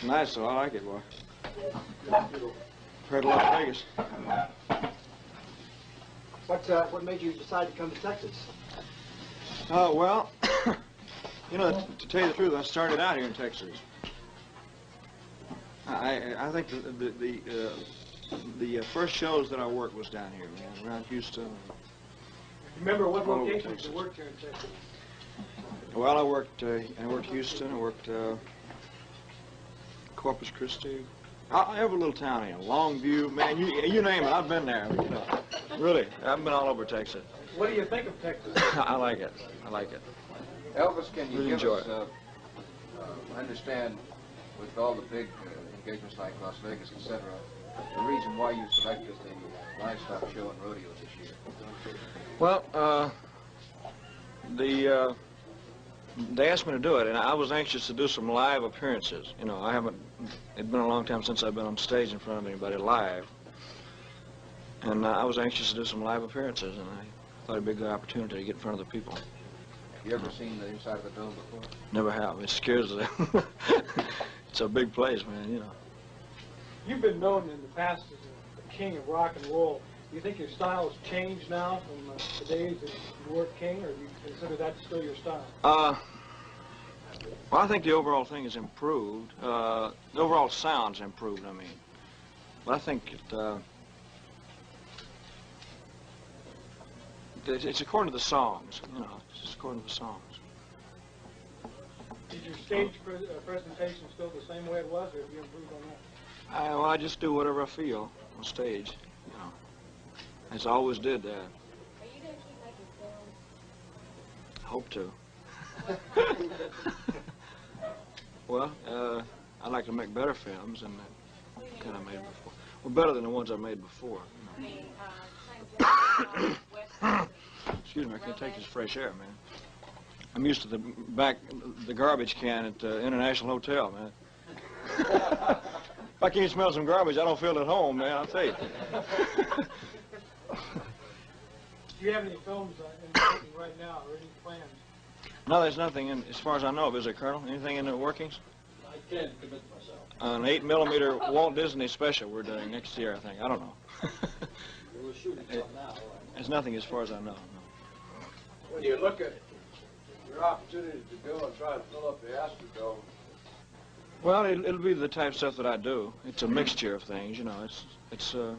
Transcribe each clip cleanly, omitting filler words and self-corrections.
Nice, so I like it, boy. Heard a lot of Vegas. What made you decide to come to Texas? Well, you know, to tell you the truth, I started out here in Texas. I think the first shows that I worked was down here, man, around Houston. Remember what locations you worked here in Texas? Well, I worked Houston. I worked Corpus Christi. Every little town here, Longview, man. You name it, I've been there. You know, really, I've been all over Texas. What do you think of Texas? I like it. I like it. Elvis, can you Really give enjoy us, understand, with all the big engagements like Las Vegas, etc., the reason why you selected the livestock show and rodeo this year? Well, they asked me to do it, and I was anxious to do some live appearances. You know, it'd been a long time since I've been on stage in front of anybody live. And I was anxious to do some live appearances, and I thought it'd be a good opportunity to get in front of the people. Have you ever seen the inside of the dome before? Never have. It scares them. It's a big place, man, you know. You've been known in the past as the king of rock and roll. Do you think your style has changed now from the days that you were king, or do you consider that still your style? Well, I think the overall thing has improved. The overall sound's improved, I mean. But I think it's according to the songs, you know. It's just according to the songs. Is your stage presentation still the same way it was, or have you improved on that? Well, I just do whatever I feel on stage, you know. As I always did that. Are you going to keep making films? Hope to. Well, I'd like to make better films than the kind I made before. Well, better than the ones I made before. You know. Excuse me, I can't take this fresh air, man. I'm used to the garbage can at the International Hotel, man. If I can't smell some garbage, I don't feel at home, man, I'll tell you. Do you have any films in the making right now, or any plans? No, there's nothing in, as far as I know of, is there, Colonel? Anything in the workings? I can't commit myself. An 8mm Walt Disney special we're doing next year, I think. I don't know. We're shooting some now. There's nothing as far as I know. No. When you look at your opportunity to go and try to fill up the Astrodome, Well, it'll be the type of stuff that I do. It's a mixture of things, you know. It's a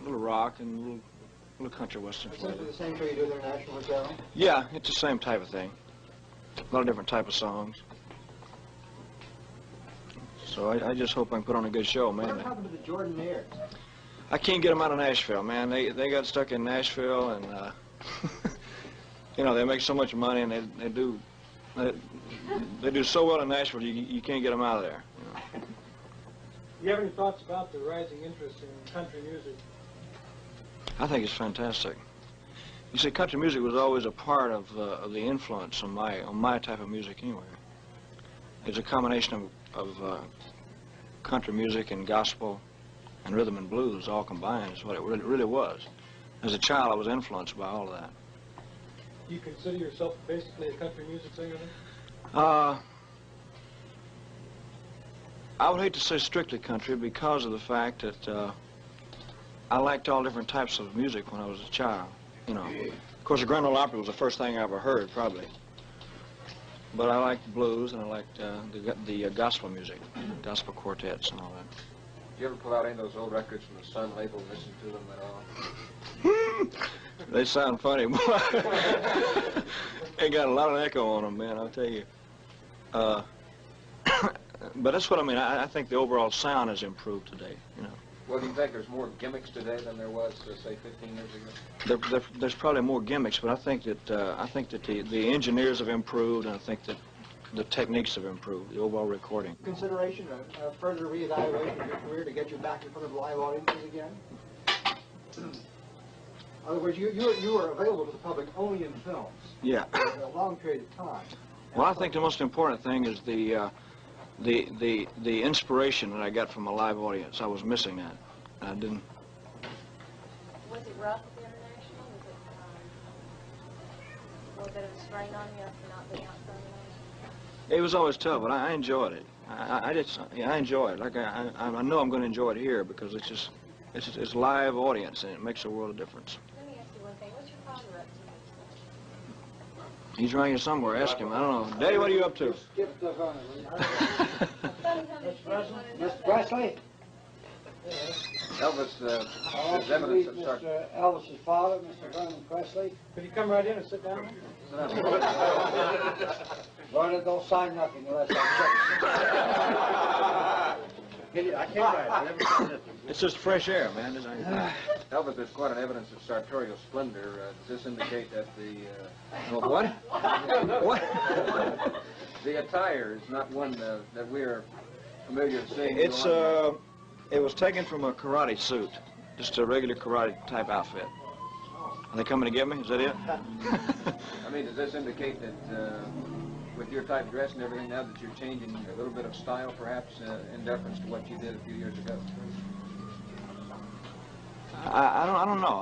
little rock and a little country western flavor. Essentially the same show you do at the International Hotel? Yeah, it's the same type of thing. A lot of different type of songs. So I just hope I can put on a good show, man. What happened to the Jordanaires? I can't get them out of Nashville, man. They got stuck in Nashville, and you know, they make so much money, and they do so well in Nashville. You can't get them out of there. You know. Do you have any thoughts about the rising interest in country music? I think it's fantastic. You see, country music was always a part of the influence on my type of music anyway. It's a combination of country music and gospel and rhythm and blues all combined is what it really was. As a child, I was influenced by all of that. Do you consider yourself basically a country music singer then? I would hate to say strictly country because of the fact that I liked all different types of music when I was a child. You know, of course, the Grand Ole Opry was the first thing I ever heard, probably. But I liked blues and I liked the gospel music, gospel quartets and all that. Did you ever pull out any of those old records from the Sun label and listen to them at all? They sound funny, boy. They got a lot of echo on them, man, I'll tell you. But that's what I mean. I think the overall sound has improved today, you know. Well, do you think there's more gimmicks today than there was, say, 15 years ago? There's probably more gimmicks, but I think that the engineers have improved, and I think that the techniques have improved, the overall recording. Consideration of further reevaluation of your career to get you back in front of live audiences again? In other words, you are available to the public only in films. Yeah. For a long period of time. Well, I think the most important thing is the inspiration that I got from a live audience. I was missing that. I didn't. Was it rough at the International? Was it a little bit of a strain on you after not being out front of the It was always tough, but I enjoyed it. I enjoy it. Like I know I'm going to enjoy it here because it's live audience and it makes a world of difference. Let me ask you one thing. What's your father up to? He's around here somewhere. Ask him. I don't know. Daddy, what are you up to? Skip the phone. Miss Presley? Elvis, I there's evidence of Mr. Elvis's father, Mr. Vernon Presley. Could you come right in and sit down? Vernon, don't sign nothing unless I check. I can't write. I never signed nothing. It's just fresh air, man. Elvis, there's quite an evidence of sartorial splendor. Does this indicate that the What? What? the attire is not one that we are familiar with seeing? It was taken from a karate suit, just a regular karate type outfit. Are they coming to get me? Is that it? I mean, does this indicate that with your type dress and everything now that you're changing a little bit of style, perhaps, in deference to what you did a few years ago? I don't know.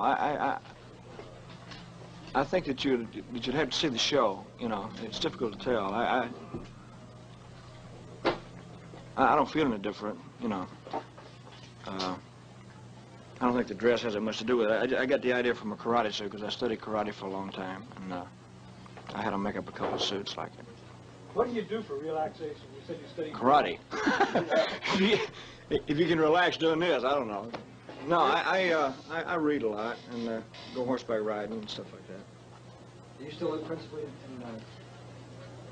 I think that you'd have to see the show. You know, it's difficult to tell. I don't feel any different. You know. I don't think the dress has that much to do with it. I got the idea from a karate suit because I studied karate for a long time, and I had to make up a couple of suits like it. What do you do for relaxation? You said you study Karate. If you can relax doing this, I don't know. No, I read a lot and go horseback riding and stuff like that. Do you still live principally in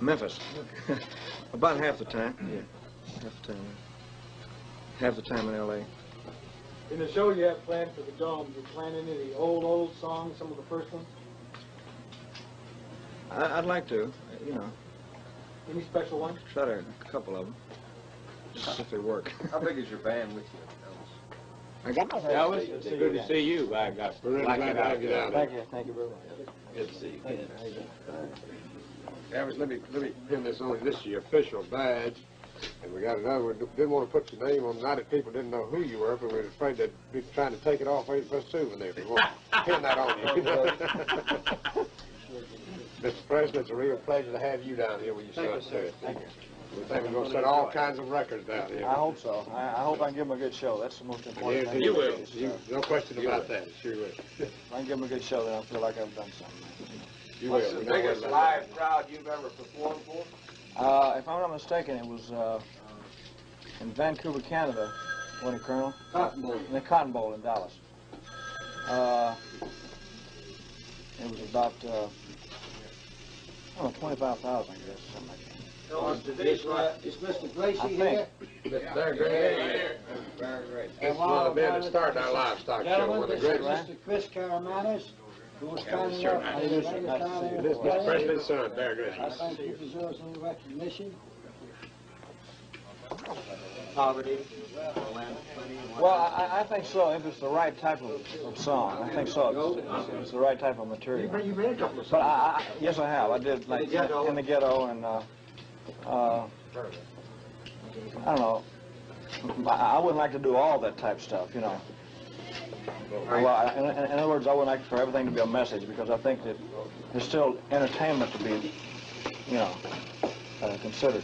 Memphis. About half the time. Yeah, half the time. Half the time in L.A. In the show you have planned for the Dome, you plan any of the old songs, some of the first ones? I'd like to, you know, Any special ones? try to a couple of them, just if they work. How big is your band with you, Elvis? I got Elvis, it's good to see you. By God, like it out there. Thank you very much. Good to see you. Elvis, let me pin this on. This is your official badge, and we got another one. Didn't want to put your name on. Not that people didn't know who you were, but we were afraid they'd be trying to take it off for a souvenir. We want to pin that on you. Mr. Presley, it's a real pleasure to have you down here with your son, too. Thank you. We think we're going to set all kinds of records down here. I hope so. I hope I can give them a good show. That's the most important thing. You will. No question about that. Sure will. If I can give them a good show, then I feel like I've done something. You What's will. the We know biggest what live crowd you've ever performed for? If I'm not mistaken, it was in Vancouver, Canada, wasn't it, Colonel? Cotton Bowl. In the Cotton Bowl in Dallas. It was about, I don't know, 25,000, I guess, something like that. Is Mr. Gracie I here? They're great. It's one of the men that started our livestock show. One of the great. Mr. Chris Caramanis, who was kind enough to This bring is us down here. This is Presley's son, Bear Grylls. I think he deserves any recognition. Well, I think so, if it's the right type of song. I think so. It's the right type of material. You made a couple of But yes, I have. I did, like, in the ghetto, and, I don't know. I wouldn't like to do all that type of stuff, you know. Well, in other words, I wouldn't like for everything to be a message, because I think that there's still entertainment to be, you know, considered.